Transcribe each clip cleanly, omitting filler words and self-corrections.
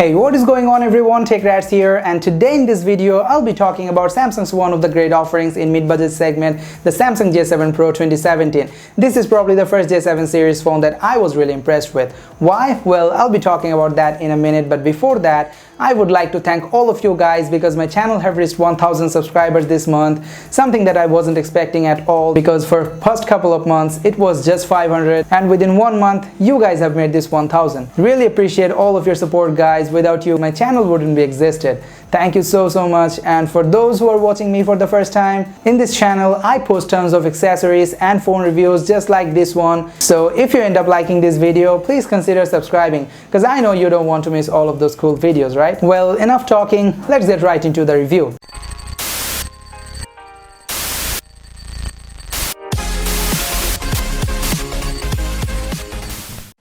Hey, what is going on everyone, TechRats here, and today in this video I'll be talking about Samsung's one of the great offerings in mid-budget segment, the Samsung J7 Pro 2017. This is probably the first J7 series phone that I was really impressed with. Why? Well, I'll be talking about that in a minute, but before that, I would like to thank all of you guys because my channel have reached 1000 subscribers this month, something that I wasn't expecting at all because for first couple of months it was just 500 and within 1 month you guys have made this 1000. Really appreciate all of your support guys. Without you my channel wouldn't be existed. Thank you so much. And for those who are watching me for the first time, in this channel I post tons of accessories and phone reviews just like this one. So if you end up liking this video, please consider subscribing because I know you don't want to miss all of those cool videos, right? Well, enough talking, let's get right into the review.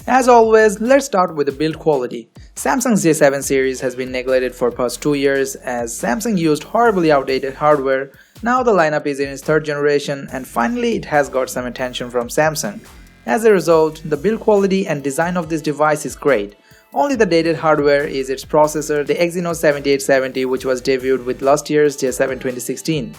As always, let's start with the build quality. Samsung's J7 series has been neglected for past 2 years as Samsung used horribly outdated hardware. Now the lineup is in its 3rd generation and finally it has got some attention from Samsung. As a result, the build quality and design of this device is great. Only the dated hardware is its processor, the Exynos 7870, which was debuted with last year's J7 2016.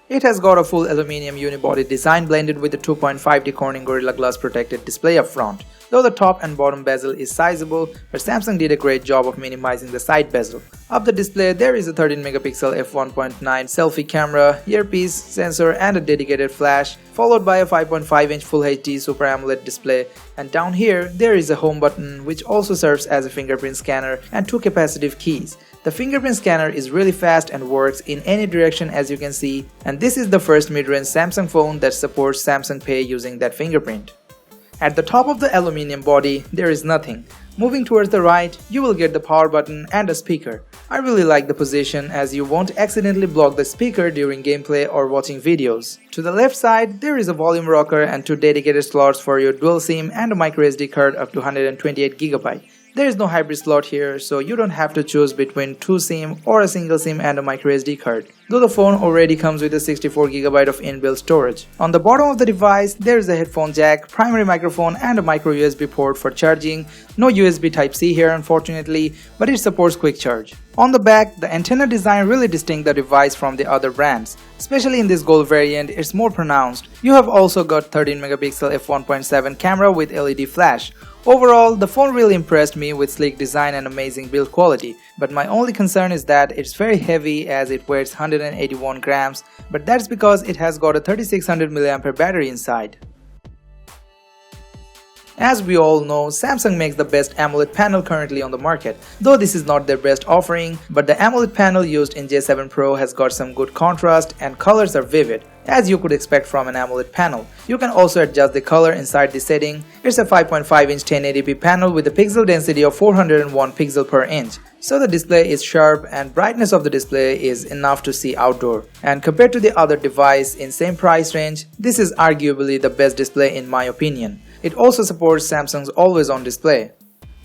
It has got a full aluminum unibody design blended with a 2.5D Corning Gorilla Glass protected display up front. Though the top and bottom bezel is sizable, but Samsung did a great job of minimizing the side bezel. Up the display there is a 13MP f1.9 selfie camera, earpiece, sensor and a dedicated flash, followed by a 5.5-inch Full HD Super AMOLED display, and down here there is a home button which also serves as a fingerprint scanner and 2 capacitive keys. The fingerprint scanner is really fast and works in any direction as you can see, and this is the first mid-range Samsung phone that supports Samsung Pay using that fingerprint. At the top of the aluminum body, there is nothing. Moving towards the right, you will get the power button and a speaker. I really like the position as you won't accidentally block the speaker during gameplay or watching videos. To the left side, there is a volume rocker and 2 dedicated slots for your dual SIM and a microSD card up to 128GB. There is no hybrid slot here, so you don't have to choose between 2 SIM or a single SIM and a microSD card, though the phone already comes with a 64GB of inbuilt storage. On the bottom of the device, there is a headphone jack, primary microphone and a micro USB port for charging. No USB Type-C here unfortunately, but it supports quick charge. On the back, the antenna design really distinguishes the device from the other brands. Especially in this gold variant, it's more pronounced. You have also got 13MP f1.7 camera with LED flash. Overall, the phone really impressed me with sleek design and amazing build quality, but my only concern is that it's very heavy as it weighs 181 grams, but that's because it has got a 3600 mAh battery inside. As we all know, Samsung makes the best AMOLED panel currently on the market. Though this is not their best offering, but the AMOLED panel used in J7 Pro has got some good contrast and colors are vivid, as you could expect from an AMOLED panel. You can also adjust the color inside the setting. It's a 5.5-inch 1080p panel with a pixel density of 401 pixels per inch. So the display is sharp and brightness of the display is enough to see outdoor. And compared to the other device in same price range, this is arguably the best display in my opinion. It also supports Samsung's always-on display.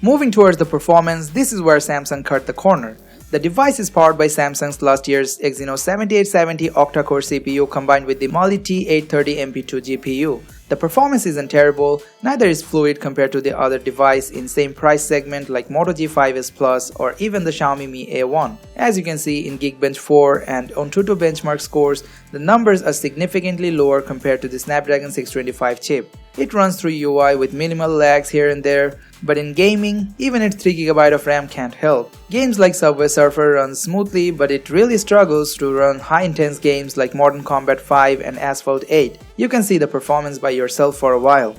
Moving towards the performance, this is where Samsung cut the corner. The device is powered by Samsung's last year's Exynos 7870 octa-core CPU combined with the Mali T830 MP2 GPU. The performance isn't terrible, neither is fluid compared to the other device in same price segment like Moto G5s Plus or even the Xiaomi Mi A1. As you can see in Geekbench 4 and Antutu benchmark scores, the numbers are significantly lower compared to the Snapdragon 625 chip. It runs through UI with minimal lags here and there, but in gaming, even its 3GB of RAM can't help. Games like Subway Surfer run smoothly, but it really struggles to run high-intense games like Modern Combat 5 and Asphalt 8. You can see the performance by yourself for a while.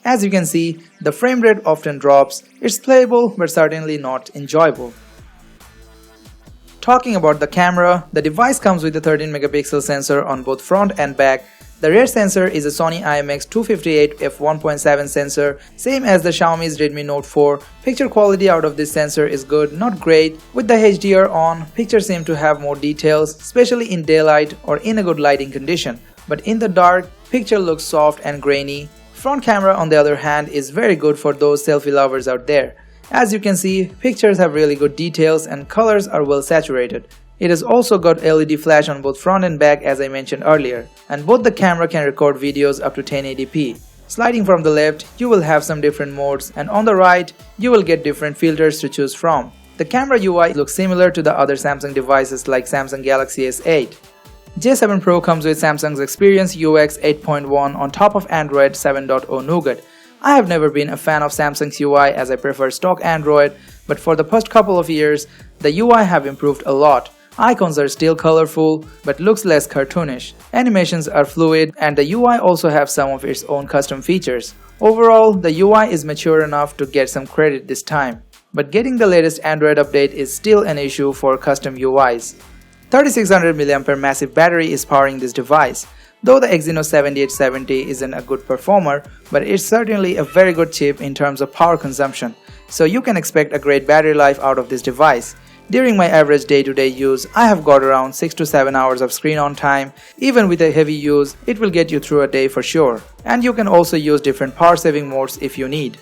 As you can see, the frame rate often drops. It's playable but certainly not enjoyable. Talking about the camera, the device comes with a 13MP sensor on both front and back. The rear sensor is a Sony IMX258 f1.7 sensor, same as the Xiaomi's Redmi Note 4. Picture quality out of this sensor is good, not great. With the HDR on, pictures seem to have more details, especially in daylight or in a good lighting condition. But in the dark, picture looks soft and grainy. Front camera on the other hand is very good for those selfie lovers out there. As you can see, pictures have really good details and colors are well saturated. It has also got LED flash on both front and back as I mentioned earlier, and both the camera can record videos up to 1080p. Sliding from the left, you will have some different modes, and on the right, you will get different filters to choose from. The camera UI looks similar to the other Samsung devices like Samsung Galaxy S8. J7 Pro comes with Samsung's Experience UX 8.1 on top of Android 7.0 Nougat. I have never been a fan of Samsung's UI as I prefer stock Android, but for the past couple of years, the UI have improved a lot. Icons are still colorful, but looks less cartoonish. Animations are fluid, and the UI also have some of its own custom features. Overall, the UI is mature enough to get some credit this time. But getting the latest Android update is still an issue for custom UIs. 3600 mAh massive battery is powering this device. Though the Exynos 7870 isn't a good performer, but it's certainly a very good chip in terms of power consumption. So you can expect a great battery life out of this device. During my average day-to-day use, I have got around 6 to 7 hours of screen on time. Even with a heavy use, it will get you through a day for sure. And you can also use different power saving modes if you need.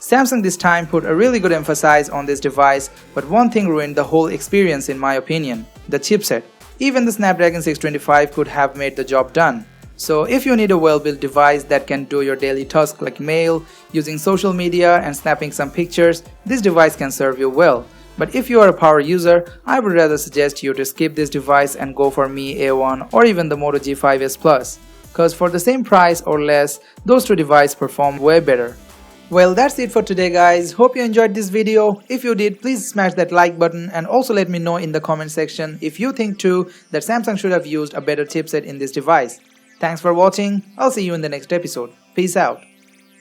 Samsung this time put a really good emphasis on this device, but one thing ruined the whole experience in my opinion: the chipset. Even the Snapdragon 625 could have made the job done. So if you need a well-built device that can do your daily tasks like mail, using social media and snapping some pictures, this device can serve you well. But if you are a power user, I would rather suggest you to skip this device and go for Mi A1 or even the Moto G5s Plus. Cause for the same price or less, those two devices perform way better. Well, that's it for today guys. Hope you enjoyed this video. If you did, please smash that like button and also let me know in the comment section if you think too that Samsung should have used a better chipset in this device. Thanks for watching. I'll see you in the next episode. Peace out.